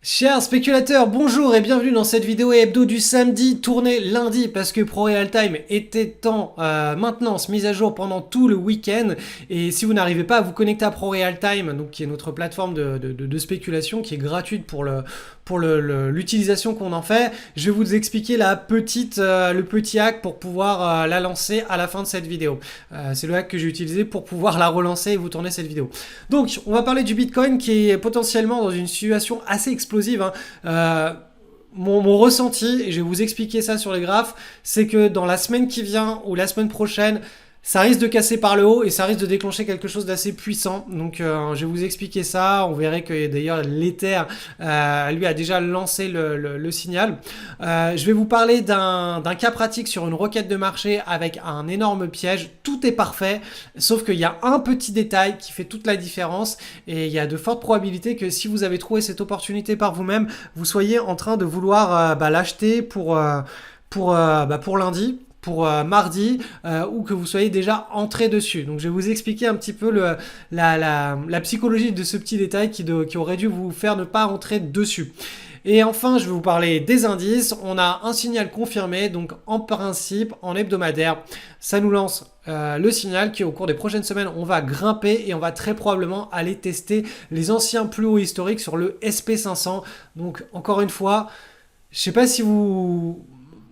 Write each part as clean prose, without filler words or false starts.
Chers spéculateurs, bonjour et bienvenue dans cette vidéo hebdo du samedi, tournée lundi parce que ProRealTime était en maintenance, mise à jour pendant tout le week-end. Et si vous n'arrivez pas à vous connecter à ProRealTime, donc qui est notre plateforme de spéculation qui est gratuite pour l'utilisation qu'on en fait, je vais vous expliquer le petit hack pour pouvoir la lancer à la fin de cette vidéo. C'est le hack que j'ai utilisé pour pouvoir la relancer et vous tourner cette vidéo. Donc, on va parler du Bitcoin qui est potentiellement dans une situation assez explosive. Mon ressenti, et je vais vous expliquer ça sur les graphes, c'est que dans la semaine qui vient ou la semaine prochaine, ça risque de casser par le haut et ça risque de déclencher quelque chose d'assez puissant. Donc je vais vous expliquer ça. On verrait que d'ailleurs l'Ether lui a déjà lancé le signal. Je vais vous parler d'un cas pratique sur une requête de marché avec un énorme piège. Tout est parfait, sauf qu'il y a un petit détail qui fait toute la différence et il y a de fortes probabilités que si vous avez trouvé cette opportunité par vous-même, vous soyez en train de vouloir l'acheter pour lundi, pour mardi, ou que vous soyez déjà entré dessus. Donc je vais vous expliquer un petit peu la psychologie de ce petit détail qui aurait dû vous faire ne pas entrer dessus. Et enfin, je vais vous parler des indices. On a un signal confirmé, donc en principe, en hebdomadaire, ça nous lance le signal qui, au cours des prochaines semaines, on va grimper et on va très probablement aller tester les anciens plus hauts historiques sur le SP500. Donc encore une fois, je ne sais pas si vous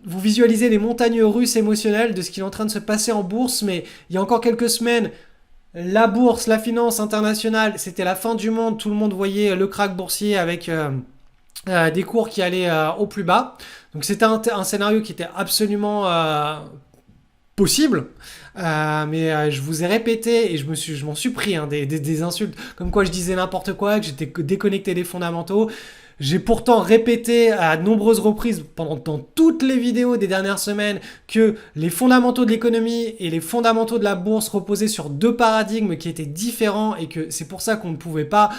visualisez les montagnes russes émotionnelles de ce qui est en train de se passer en bourse, mais il y a encore quelques semaines, la bourse, la finance internationale, c'était la fin du monde. Tout le monde voyait le krach boursier avec des cours qui allaient au plus bas. Donc c'était un scénario qui était absolument possible. Mais je vous ai répété et je m'en suis pris des insultes comme quoi je disais n'importe quoi, que j'étais déconnecté des fondamentaux. J'ai pourtant répété à de nombreuses reprises dans toutes les vidéos des dernières semaines que les fondamentaux de l'économie et les fondamentaux de la bourse reposaient sur deux paradigmes qui étaient différents et que c'est pour ça qu'on ne pouvait pas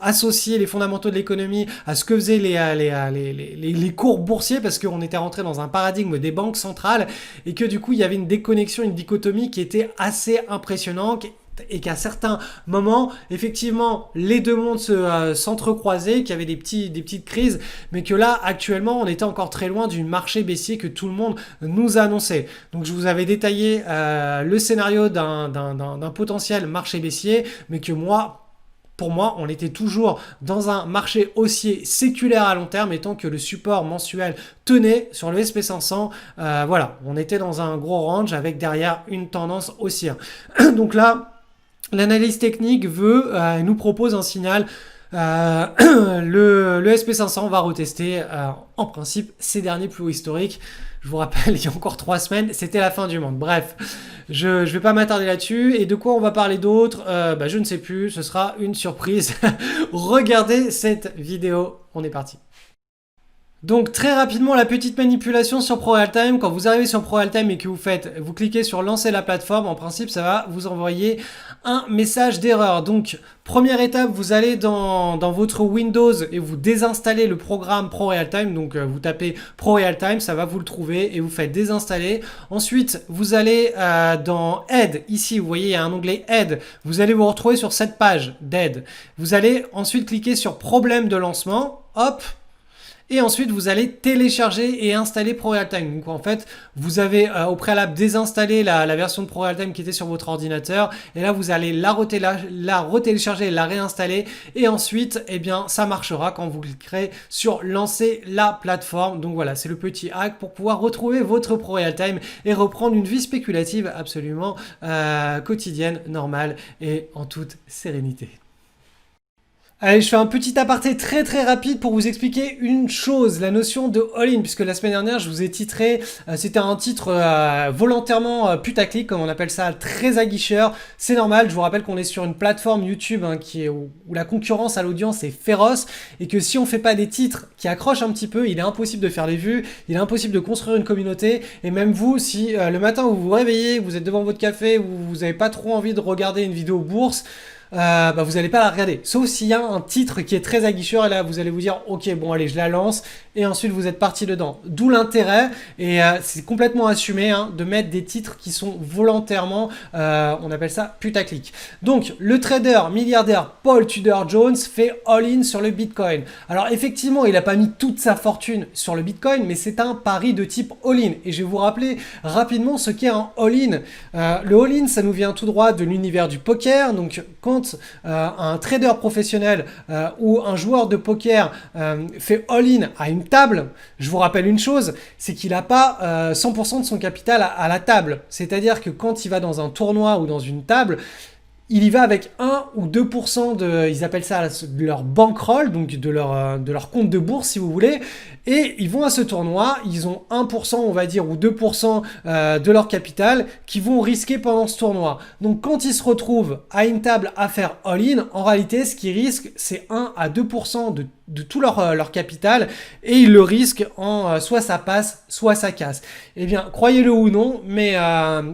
associer les fondamentaux de l'économie à ce que faisaient les cours boursiers parce qu'on était rentré dans un paradigme des banques centrales et que du coup il y avait une déconnexion, une dichotomie qui était assez impressionnante et qu'à certains moments, effectivement, les deux mondes s'entrecroisaient, qu'il y avait des petites crises, mais que là, actuellement, on était encore très loin du marché baissier que tout le monde nous annonçait. Donc, je vous avais détaillé le scénario d'un potentiel marché baissier, mais que pour moi, on était toujours dans un marché haussier séculaire à long terme, étant que le support mensuel tenait sur le SP500. Voilà, on était dans un gros range avec derrière une tendance haussière. Donc là, l'analyse technique nous propose un signal. Le SP500 va retester en principe ses derniers plus hauts historiques. Je vous rappelle, il y a encore 3 semaines, c'était la fin du monde. Bref, je ne vais pas m'attarder là-dessus. Et de quoi on va parler d'autre je ne sais plus, ce sera une surprise. Regardez cette vidéo, on est parti. Donc très rapidement la petite manipulation sur ProRealTime. Quand vous arrivez sur ProRealTime et que vous cliquez sur lancer la plateforme, en principe ça va vous envoyer un message d'erreur. Donc première étape, vous allez dans votre Windows et vous désinstallez le programme ProRealTime. Donc vous tapez ProRealTime, ça va vous le trouver et vous faites désinstaller. Ensuite vous allez dans Aide, ici vous voyez il y a un onglet Aide. Vous allez vous retrouver sur cette page d'aide. Vous allez ensuite cliquer sur problème de lancement, hop. Et ensuite, vous allez télécharger et installer ProRealTime. Donc en fait, vous avez au préalable désinstallé la version de ProRealTime qui était sur votre ordinateur. Et là, vous allez la retélécharger et la réinstaller. Et ensuite, eh bien, ça marchera quand vous cliquerez sur lancer la plateforme. Donc voilà, c'est le petit hack pour pouvoir retrouver votre ProRealTime et reprendre une vie spéculative absolument quotidienne, normale et en toute sérénité. Allez, je fais un petit aparté très très rapide pour vous expliquer une chose, la notion de all-in, puisque la semaine dernière je vous ai titré, c'était un titre volontairement putaclic, comme on appelle ça, très aguicheur. C'est normal, je vous rappelle qu'on est sur une plateforme YouTube où la concurrence à l'audience est féroce, et que si on fait pas des titres qui accrochent un petit peu, il est impossible de faire des vues, il est impossible de construire une communauté, et même vous, si le matin vous vous réveillez, vous êtes devant votre café, vous n'avez pas trop envie de regarder une vidéo bourse, vous n'allez pas la regarder. Sauf s'il y a un titre qui est très aguicheur et là vous allez vous dire ok bon allez je la lance et ensuite vous êtes parti dedans. D'où l'intérêt et c'est complètement assumé hein, de mettre des titres qui sont volontairement, on appelle ça putaclic. Donc le trader milliardaire Paul Tudor Jones fait all-in sur le Bitcoin. Alors effectivement il n'a pas mis toute sa fortune sur le Bitcoin mais c'est un pari de type all-in et je vais vous rappeler rapidement ce qu'est un all-in. Le all-in ça nous vient tout droit de l'univers du poker. Donc quand un trader professionnel ou un joueur de poker fait all-in à une table, je vous rappelle une chose, c'est qu'il n'a pas 100% de son capital à la table. C'est-à-dire que quand il va dans un tournoi ou dans une table, il y va avec 1 ou 2% de, ils appellent ça de leur bankroll, donc de leur compte de bourse si vous voulez, et ils vont à ce tournoi, ils ont 1% on va dire ou 2% de leur capital qui vont risquer pendant ce tournoi. Donc quand ils se retrouvent à une table à faire all-in, en réalité ce qu'ils risquent c'est 1 à 2% de tout leur capital et ils le risquent en soit ça passe, soit ça casse. Eh bien, croyez-le ou non, mais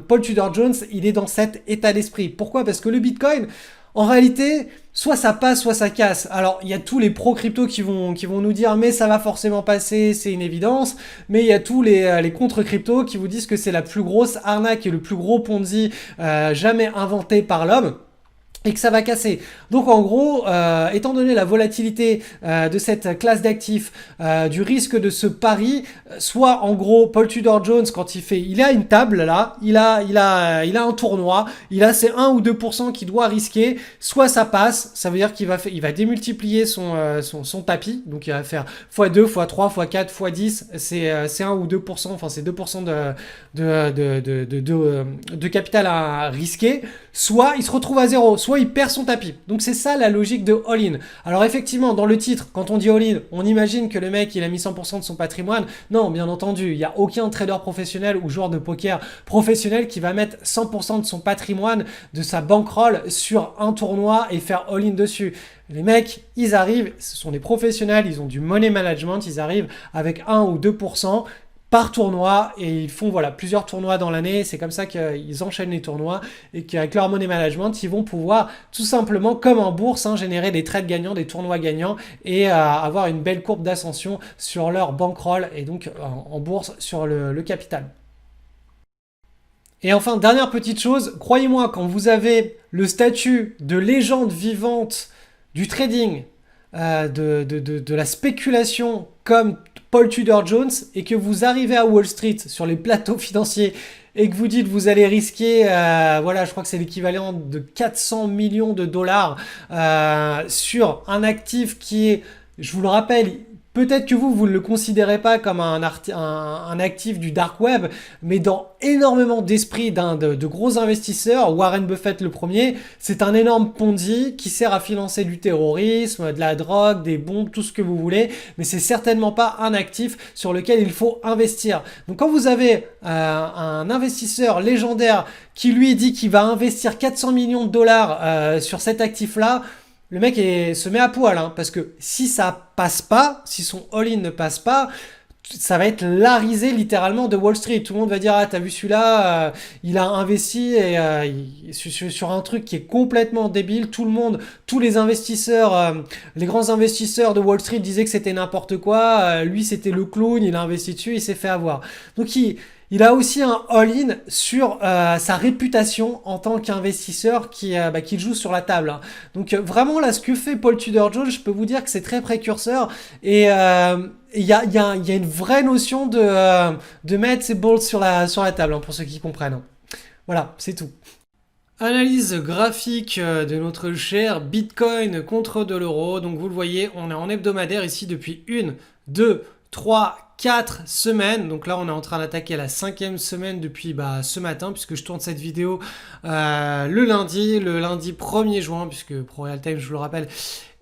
Paul Tudor Jones, il est dans cet état d'esprit. Pourquoi? Parce que le Bitcoin, en réalité, soit ça passe, soit ça casse. Alors, il y a tous les pro-crypto qui vont nous dire mais ça va forcément passer, c'est une évidence. Mais il y a tous les contre-crypto qui vous disent que c'est la plus grosse arnaque et le plus gros Ponzi jamais inventé par l'homme. Et que ça va casser. Donc en gros, étant donné la volatilité de cette classe d'actifs, du risque de ce pari, soit en gros Paul Tudor Jones quand il a une table là, il a un tournoi, il a ces 1 ou 2% qu'il doit risquer, soit ça passe, ça veut dire qu'il va démultiplier son tapis, donc il va faire x2, x3, x4, x10, c'est 1 ou 2%, enfin c'est 2% de capital à risquer, soit il se retrouve à zéro, soit il perd son tapis. Donc c'est ça la logique de all-in. Alors effectivement, dans le titre, quand on dit all-in, on imagine que le mec il a mis 100% de son patrimoine. Non, bien entendu, il n'y a aucun trader professionnel ou joueur de poker professionnel qui va mettre 100% de son patrimoine, de sa bankroll sur un tournoi et faire all-in dessus. Les mecs, ils arrivent, ce sont des professionnels, ils ont du money management, ils arrivent avec 1 ou 2% par tournoi et ils font voilà plusieurs tournois dans l'année. C'est comme ça qu'ils enchaînent les tournois et qu'avec leur money management, ils vont pouvoir tout simplement, comme en bourse, hein, générer des trades gagnants, des tournois gagnants et avoir une belle courbe d'ascension sur leur bankroll et donc en bourse sur le capital. Et enfin, dernière petite chose, croyez-moi, quand vous avez le statut de légende vivante du trading, de la spéculation comme Paul Tudor Jones et que vous arrivez à Wall Street sur les plateaux financiers et que vous dites vous allez risquer, voilà, je crois que c'est l'équivalent de 400 millions de dollars sur un actif qui est, je vous le rappelle, peut-être que vous ne le considérez pas comme un actif du dark web, mais dans énormément d'esprits de gros investisseurs, Warren Buffett le premier, c'est un énorme Ponzi qui sert à financer du terrorisme, de la drogue, des bombes, tout ce que vous voulez, mais c'est certainement pas un actif sur lequel il faut investir. Donc quand vous avez un investisseur légendaire qui lui dit qu'il va investir 400 millions de dollars sur cet actif-là, le mec se met à poil, hein, parce que si ça passe pas, si son all-in ne passe pas, ça va être la risée littéralement de Wall Street. Tout le monde va dire ah t'as vu celui-là, il a investi et sur un truc qui est complètement débile. Tout le monde, tous les investisseurs, les grands investisseurs de Wall Street disaient que c'était n'importe quoi. Lui c'était le clown, il a investi dessus, il s'est fait avoir. Donc il a aussi un all-in sur sa réputation en tant qu'investisseur qui joue sur la table. Hein. Donc vraiment là, ce que fait Paul Tudor Jones, je peux vous dire que c'est très précurseur et il y a une vraie notion de mettre ses balls sur la table, hein, pour ceux qui comprennent. Hein. Voilà, c'est tout. Analyse graphique de notre cher Bitcoin contre de l'euro. Donc vous le voyez, on est en hebdomadaire ici depuis 1, 2, 3, 4 semaines. Donc là, on est en train d'attaquer la 5e semaine depuis ce matin, puisque je tourne cette vidéo le lundi 1er juin, puisque ProRealTime, je vous le rappelle,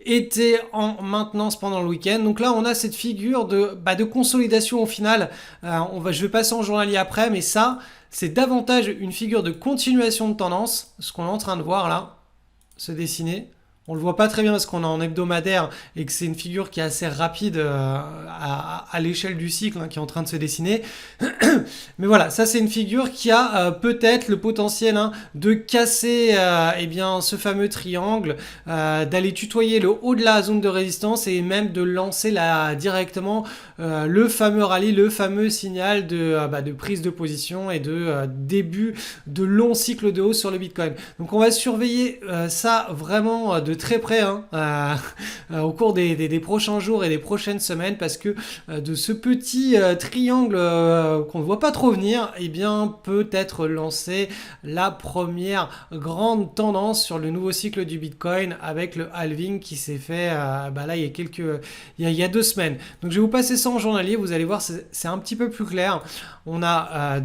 était en maintenance pendant le week-end. Donc là, on a cette figure de consolidation au final. Je vais passer en journalier après, mais ça, c'est davantage une figure de continuation de tendance, ce qu'on est en train de voir là, se dessiner. On le voit pas très bien parce qu'on est en hebdomadaire et que c'est une figure qui est assez rapide à l'échelle du cycle qui est en train de se dessiner. Mais voilà, ça c'est une figure qui a peut-être le potentiel de casser eh bien, ce fameux triangle, d'aller tutoyer le haut de la zone de résistance et même de lancer directement le fameux rallye, le fameux signal de prise de position et de début de long cycle de hausse sur le Bitcoin. Donc on va surveiller ça vraiment de très près au cours des prochains jours et des prochaines semaines parce que de ce petit triangle qu'on ne voit pas trop venir, eh bien peut être lancé la première grande tendance sur le nouveau cycle du Bitcoin avec le halving qui s'est fait là il y a 2 semaines. Donc je vais vous passer ça en journalier, vous allez voir c'est un petit peu plus clair. On a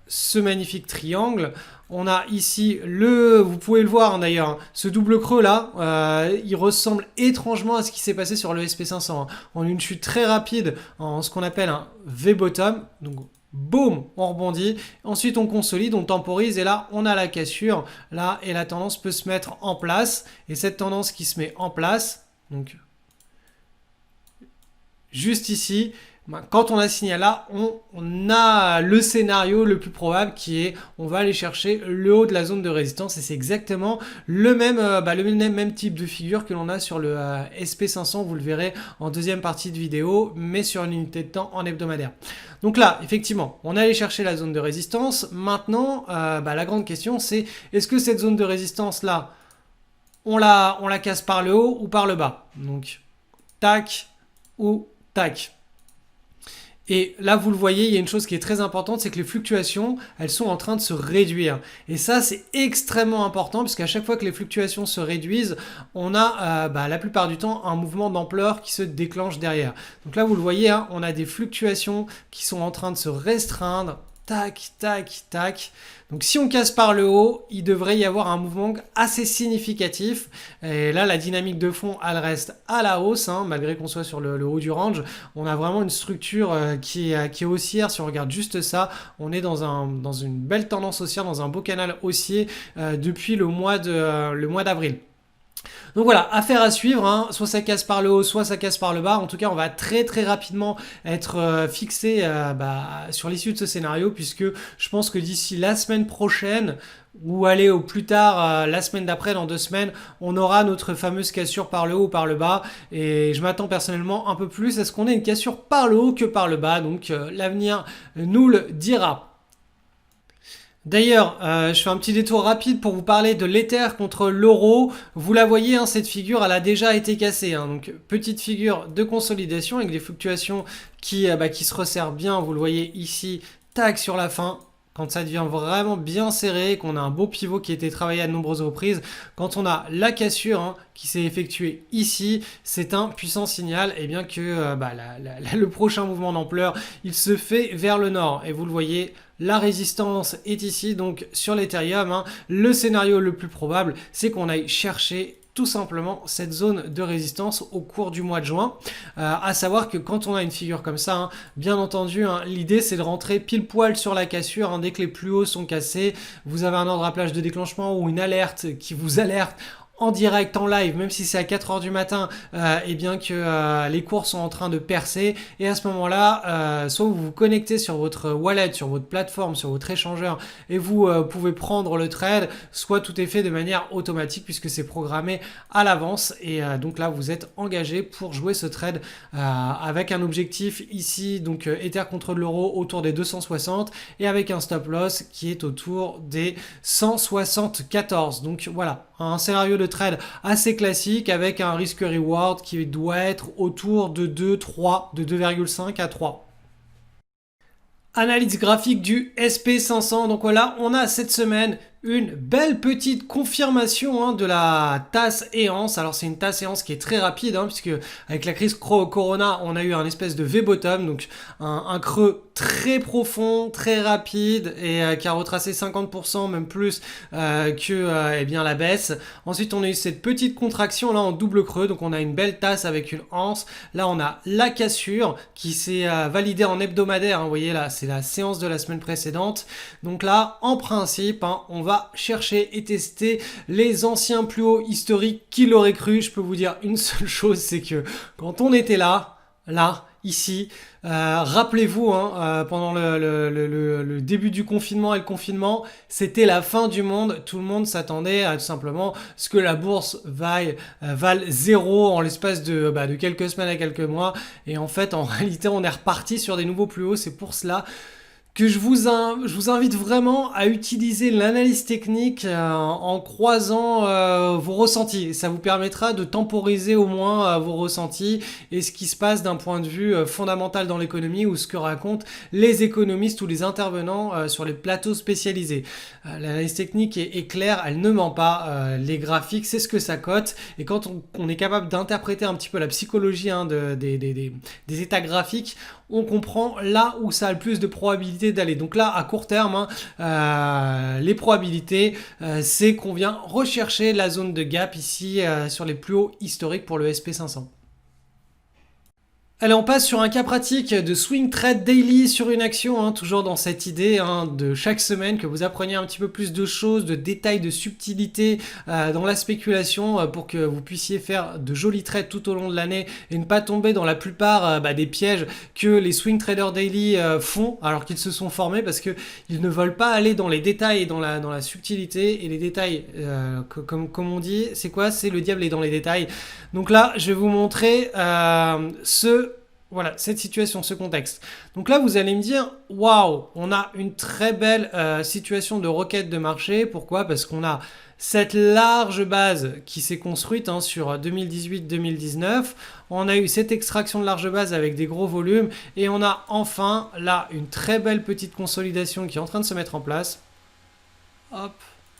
ce magnifique triangle. On a ici vous pouvez le voir d'ailleurs, ce double creux là, il ressemble étrangement à ce qui s'est passé sur le SP500. On a une chute très rapide en ce qu'on appelle un V-bottom, donc boum, on rebondit, ensuite on consolide, on temporise et là on a la cassure, là et la tendance peut se mettre en place et cette tendance qui se met en place, donc juste ici, quand on a signé là, on a le scénario le plus probable qui est on va aller chercher le haut de la zone de résistance et c'est exactement le même type de figure que l'on a sur le SP500, vous le verrez en deuxième partie de vidéo, mais sur une unité de temps en hebdomadaire. Donc là, effectivement, on est allé chercher la zone de résistance. Maintenant, la grande question c'est est-ce que cette zone de résistance là, on la casse par le haut ou par le bas? Donc, tac ou tac. Et là, vous le voyez, il y a une chose qui est très importante, c'est que les fluctuations, elles sont en train de se réduire. Et ça, c'est extrêmement important, puisqu'à chaque fois que les fluctuations se réduisent, on a la plupart du temps un mouvement d'ampleur qui se déclenche derrière. Donc là, vous le voyez, on a des fluctuations qui sont en train de se restreindre. Tac, tac, tac. Donc si on casse par le haut, il devrait y avoir un mouvement assez significatif. Et là, la dynamique de fond, elle reste à la hausse, malgré qu'on soit sur le haut du range. On a vraiment une structure qui est haussière. Si on regarde juste ça, on est dans une belle tendance haussière, dans un beau canal haussier depuis le mois d'avril. Donc voilà, affaire à suivre, soit ça casse par le haut, soit ça casse par le bas. En tout cas, on va très très rapidement être fixé sur l'issue de ce scénario puisque je pense que d'ici la semaine prochaine ou aller au plus tard la semaine d'après, dans 2 semaines, on aura notre fameuse cassure par le haut ou par le bas. Et je m'attends personnellement un peu plus à ce qu'on ait une cassure par le haut que par le bas. Donc l'avenir nous le dira. D'ailleurs, je fais un petit détour rapide pour vous parler de l'Ether contre l'euro. Vous la voyez, cette figure, elle a déjà été cassée. Donc, petite figure de consolidation avec des fluctuations qui se resserrent bien. Vous le voyez ici, tac sur la fin. Quand ça devient vraiment bien serré, qu'on a un beau pivot qui a été travaillé à de nombreuses reprises, quand on a la cassure qui s'est effectuée ici, c'est un puissant signal que le prochain mouvement d'ampleur, il se fait vers le nord. Et vous le voyez, la résistance est ici, donc sur l'Ethereum, le scénario le plus probable, c'est qu'on aille chercher tout simplement cette zone de résistance au cours du mois de juin. À savoir que quand on a une figure comme ça, bien entendu, l'idée c'est de rentrer pile poil sur la cassure. Dès que les plus hauts sont cassés, vous avez un ordre à plage de déclenchement ou une alerte qui vous alerte en direct, en live, même si c'est à 4h du matin, que les cours sont en train de percer. Et à ce moment-là, soit vous vous connectez sur votre wallet, sur votre plateforme, sur votre échangeur, et vous pouvez prendre le trade, soit tout est fait de manière automatique puisque c'est programmé à l'avance. Et donc là, vous êtes engagé pour jouer ce trade avec un objectif ici, donc Ether contre l'euro autour des 260 et avec un stop loss qui est autour des 174. Donc voilà, un scénario de trade assez classique avec un risque reward qui doit être autour de 2,3, de 2,5 à 3. Analyse graphique du SP500. Donc voilà, on a cette semaine une belle petite confirmation de la tasse Eance. Alors c'est une tasse Eance qui est très rapide puisque avec la crise Corona, on a eu un espèce de V-bottom, donc un creux très profond, très rapide et qui a retracé 50%, même plus que la baisse. Ensuite, on a eu cette petite contraction là en double creux, donc on a une belle tasse avec une anse. Là, on a la cassure qui s'est validée en hebdomadaire. Vous voyez là, c'est la séance de la semaine précédente. Donc là, en principe, on va va chercher et tester les anciens plus hauts historiques. Qui l'aurait cru? Je peux vous dire une seule chose, c'est que quand on était là, ici, rappelez-vous, pendant le début du confinement et le confinement, c'était la fin du monde. Tout le monde s'attendait à tout simplement ce que la bourse vale zéro en l'espace de quelques semaines à quelques mois. Et en fait, en réalité, on est reparti sur des nouveaux plus hauts. C'est pour cela que je vous invite vraiment à utiliser l'analyse technique en croisant vos ressentis. Ça vous permettra de temporiser au moins vos ressentis et ce qui se passe d'un point de vue fondamental dans l'économie ou ce que racontent les économistes ou les intervenants sur les plateaux spécialisés. L'analyse technique est claire, elle ne ment pas. Les graphiques, c'est ce que ça cote. Et quand on est capable d'interpréter un petit peu la psychologie des états graphiques, on comprend là où ça a le plus de probabilité d'aller. Donc là, à court terme, les probabilités, c'est qu'on vient rechercher la zone de gap ici sur les plus hauts historiques pour le SP500. Allez, on passe sur un cas pratique de swing trade daily sur une action, toujours dans cette idée de chaque semaine que vous appreniez un petit peu plus de choses, de détails, de subtilités dans la spéculation pour que vous puissiez faire de jolis trades tout au long de l'année et ne pas tomber dans la plupart des pièges que les swing traders daily font alors qu'ils se sont formés parce qu'ils ne veulent pas aller dans les détails et dans la subtilité. Et les détails, comme on dit, c'est quoi? C'est le diable est dans les détails. Donc là, je vais vous montrer voilà, cette situation, ce contexte. Donc là, vous allez me dire, waouh, on a une très belle situation de requête de marché. Pourquoi? Parce qu'on a cette large base qui s'est construite sur 2018-2019. On a eu cette extraction de large base avec des gros volumes. Et on a enfin, là, une très belle petite consolidation qui est en train de se mettre en place. Hop,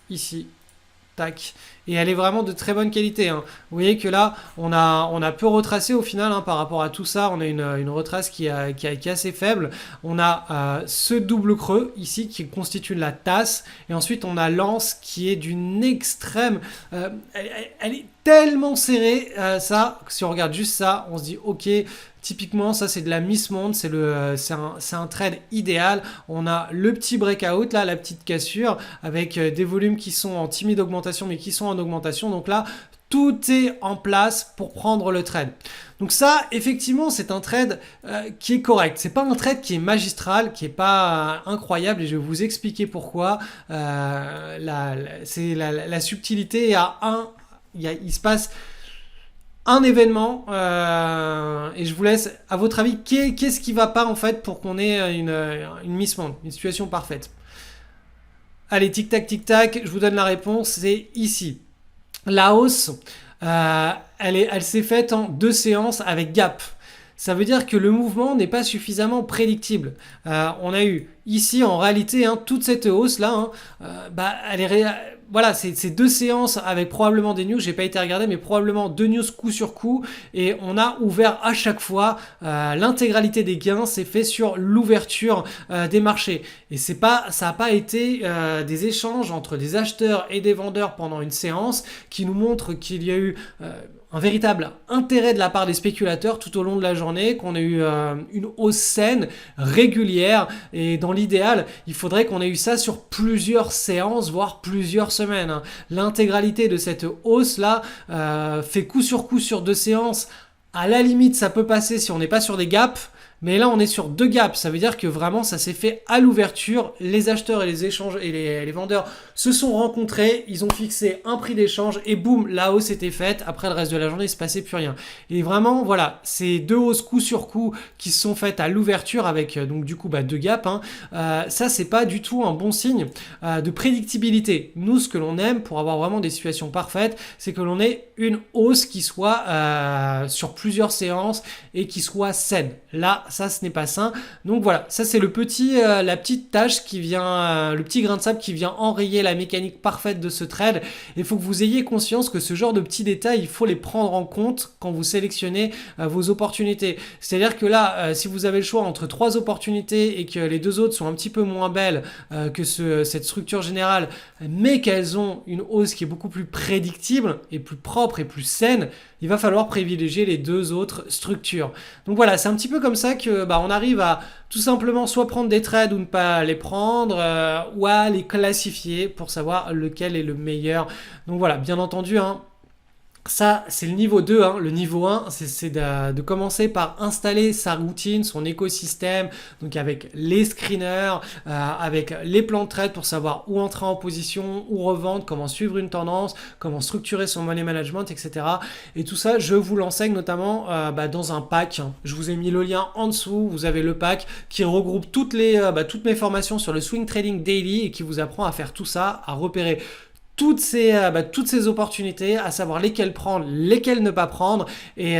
ici. Tac. Et elle est vraiment de très bonne qualité. Vous voyez que là, on a peu retracé au final par rapport à tout ça. On a une retrace qui est assez faible. On a ce double creux ici qui constitue la tasse. Et ensuite, on a l'anse qui est d'une extrême... elle est tellement serrée. Ça, si on regarde juste ça, on se dit ok... Typiquement, ça c'est de la Miss Monde, c'est un trade idéal. On a le petit breakout, là, la petite cassure, avec des volumes qui sont en timide augmentation, mais qui sont en augmentation. Donc là, tout est en place pour prendre le trade. Donc ça, effectivement, c'est un trade qui est correct. C'est pas un trade qui est magistral, qui est pas incroyable, et je vais vous expliquer pourquoi. La subtilité il se passe un événement et je vous laisse à votre avis qu'est-ce qui va pas en fait pour qu'on ait une Miss Monde, une situation parfaite. Allez, tic tac, je vous donne la réponse, c'est ici. La hausse, elle s'est faite en 2 séances avec gap. Ça veut dire que le mouvement n'est pas suffisamment prédictible. On a eu ici en réalité toute cette hausse là, elle est voilà, c'est 2 séances avec probablement des news, j'ai pas été regardé, mais probablement 2 news coup sur coup, et on a ouvert à chaque fois, l'intégralité des gains s'est fait sur l'ouverture des marchés. Et ça n'a pas été des échanges entre des acheteurs et des vendeurs pendant une séance qui nous montre qu'il y a eu un véritable intérêt de la part des spéculateurs tout au long de la journée, qu'on ait eu une hausse saine, régulière, et dans l'idéal, il faudrait qu'on ait eu ça sur plusieurs séances, voire plusieurs semaines. L'intégralité de cette hausse-là fait coup sur 2 séances. À la limite, ça peut passer si on n'est pas sur des gaps, mais là on est sur 2 gaps, ça veut dire que vraiment ça s'est fait à l'ouverture, les acheteurs et les échanges et les vendeurs se sont rencontrés, ils ont fixé un prix d'échange et boum, la hausse était faite, après le reste de la journée il se passait plus rien. Et vraiment voilà, ces 2 hausses coup sur coup qui se sont faites à l'ouverture avec donc du coup 2 gaps, ça c'est pas du tout un bon signe de prédictibilité. Nous ce que l'on aime pour avoir vraiment des situations parfaites, c'est que l'on ait une hausse qui soit sur plusieurs séances et qui soit saine. Là, ça, ce n'est pas sain. Donc voilà, ça c'est la petite tâche qui vient, le petit grain de sable qui vient enrayer la mécanique parfaite de ce trade. Il faut que vous ayez conscience que ce genre de petits détails, il faut les prendre en compte quand vous sélectionnez vos opportunités. C'est-à-dire que là, si vous avez le choix entre 3 opportunités et que les 2 autres sont un petit peu moins belles que cette structure générale, mais qu'elles ont une hausse qui est beaucoup plus prédictible et plus propre et plus saine, il va falloir privilégier les 2 autres structures. Donc voilà, c'est un petit peu comme ça que on arrive à tout simplement soit prendre des trades ou ne pas les prendre, ou à les classifier pour savoir lequel est le meilleur. Donc voilà, bien entendu, hein, ça, c'est le niveau 2. Hein. Le niveau 1, c'est de commencer par installer sa routine, son écosystème, donc avec les screeners, avec les plans de trade pour savoir où entrer en position, où revendre, comment suivre une tendance, comment structurer son money management, etc. Et tout ça, je vous l'enseigne notamment dans un pack. Je vous ai mis le lien en dessous. Vous avez le pack qui regroupe toutes mes formations sur le Swing Trading Daily et qui vous apprend à faire tout ça, à repérer toutes ces opportunités, à savoir lesquelles prendre, lesquelles ne pas prendre, et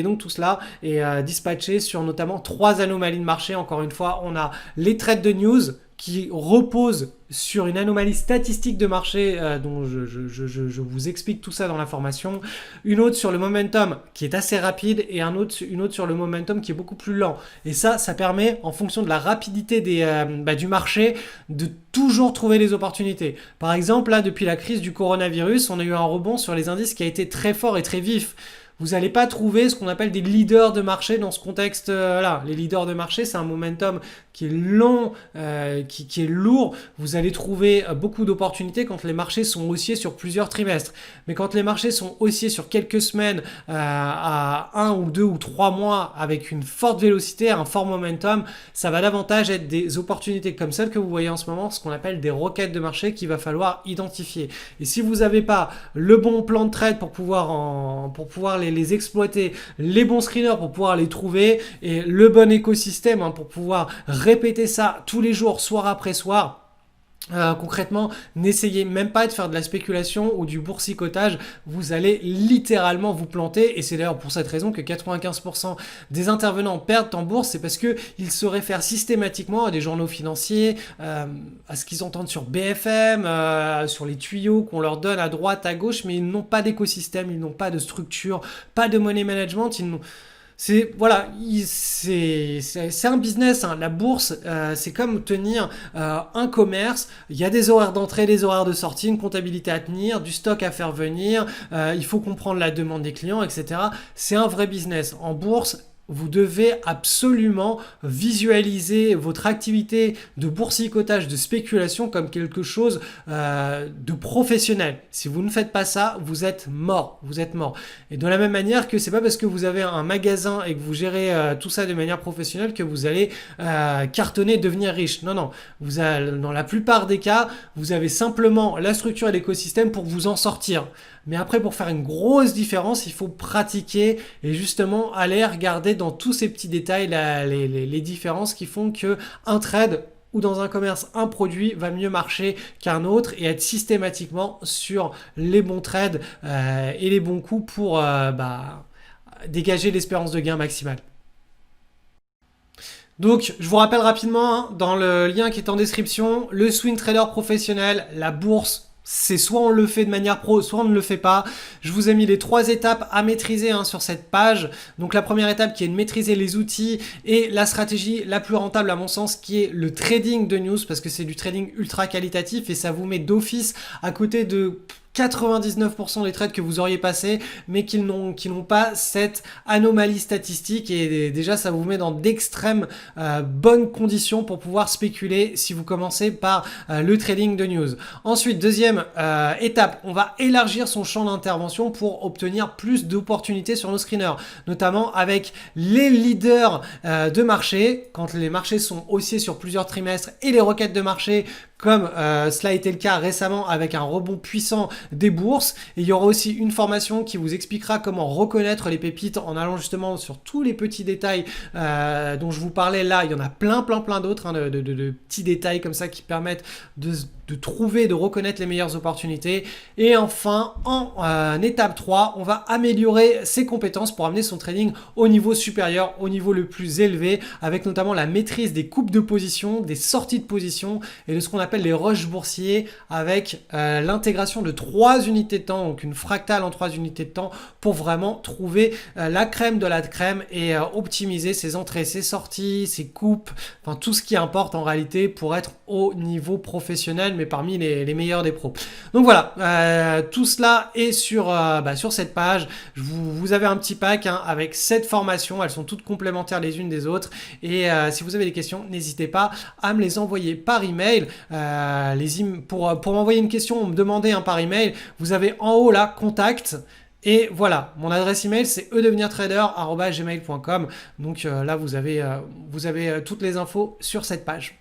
donc tout cela est dispatché sur notamment 3 anomalies de marché. Encore une fois, on a les trades de news qui reposent sur une anomalie statistique de marché dont je vous explique tout ça dans la formation. Une autre sur le momentum qui est assez rapide et une autre sur le momentum qui est beaucoup plus lent. Et ça permet, en fonction de la rapidité du marché, de toujours trouver les opportunités. Par exemple, là, depuis la crise du coronavirus, on a eu un rebond sur les indices qui a été très fort et très vif. Vous n'allez pas trouver ce qu'on appelle des leaders de marché dans ce contexte-là. Les leaders de marché, c'est un momentum qui est long, qui est lourd. Vous allez trouver beaucoup d'opportunités quand les marchés sont haussiers sur plusieurs trimestres. Mais quand les marchés sont haussiers sur quelques semaines, à 1 ou 2 ou 3 mois, avec une forte vélocité, un fort momentum, ça va davantage être des opportunités comme celles que vous voyez en ce moment, ce qu'on appelle des roquettes de marché qu'il va falloir identifier. Et si vous n'avez pas le bon plan de trade pour pouvoir les exploiter, les bons screeners pour pouvoir les trouver et le bon écosystème pour pouvoir répéter ça tous les jours, soir après soir. Concrètement, n'essayez même pas de faire de la spéculation ou du boursicotage, vous allez littéralement vous planter, et c'est d'ailleurs pour cette raison que 95% des intervenants perdent en bourse. C'est parce qu'ils se réfèrent systématiquement à des journaux financiers, à ce qu'ils entendent sur BFM, sur les tuyaux qu'on leur donne à droite, à gauche, mais ils n'ont pas d'écosystème, ils n'ont pas de structure, pas de money management, ils n'ont... C'est un business, hein. La bourse, c'est comme tenir un commerce. Il y a des horaires d'entrée, des horaires de sortie, une comptabilité à tenir, du stock à faire venir. Il faut comprendre la demande des clients, etc. C'est un vrai business. En bourse, vous devez absolument visualiser votre activité de boursicotage, de spéculation comme quelque chose de professionnel. Si vous ne faites pas ça, vous êtes mort. Vous êtes mort. Et de la même manière que c'est pas parce que vous avez un magasin et que vous gérez tout ça de manière professionnelle que vous allez cartonner, devenir riche. Non, non. Dans la plupart des cas, vous avez simplement la structure et l'écosystème pour vous en sortir. Mais après, pour faire une grosse différence, il faut pratiquer et justement aller regarder dans tous ces petits détails les différences qui font qu'un trade ou dans un commerce, un produit va mieux marcher qu'un autre et être systématiquement sur les bons trades et les bons coups pour dégager l'espérance de gain maximale. Donc, je vous rappelle rapidement, dans le lien qui est en description, le swing trader professionnel, la bourse, c'est soit on le fait de manière pro, soit on ne le fait pas. Je vous ai mis les 3 étapes à maîtriser sur cette page. Donc la première étape qui est de maîtriser les outils et la stratégie la plus rentable à mon sens qui est le trading de news parce que c'est du trading ultra qualitatif et ça vous met d'office à côté de 99% des trades que vous auriez passés mais qui n'ont pas cette anomalie statistique et déjà ça vous met dans d'extrêmes bonnes conditions pour pouvoir spéculer si vous commencez par le trading de news. Ensuite, deuxième étape, on va élargir son champ d'intervention pour obtenir plus d'opportunités sur nos screeners, notamment avec les leaders de marché quand les marchés sont haussiers sur plusieurs trimestres et les requêtes de marché comme cela a été le cas récemment avec un rebond puissant des bourses. Et il y aura aussi une formation qui vous expliquera comment reconnaître les pépites en allant justement sur tous les petits détails dont je vous parlais là. Il y en a plein d'autres, de petits détails comme ça qui permettent de trouver, de reconnaître les meilleures opportunités. Et enfin, en étape 3, on va améliorer ses compétences pour amener son trading au niveau supérieur, au niveau le plus élevé, avec notamment la maîtrise des coupes de position, des sorties de position et de ce qu'on appelle appelle les rushs boursiers avec l'intégration de 3 unités de temps, donc une fractale en 3 unités de temps pour vraiment trouver la crème de la crème et optimiser ses entrées, ses sorties, ses coupes, enfin tout ce qui importe en réalité pour être au niveau professionnel mais parmi les meilleurs des pros. Donc voilà, tout cela est sur cette page. Vous avez un petit pack avec 7 formations, elles sont toutes complémentaires les unes des autres et si vous avez des questions, n'hésitez pas à me les envoyer par email. Pour m'envoyer une question, me demander par email, vous avez en haut là contact. Et voilà, mon adresse email c'est edevenirtrader@gmail.com. Donc là vous avez toutes les infos sur cette page.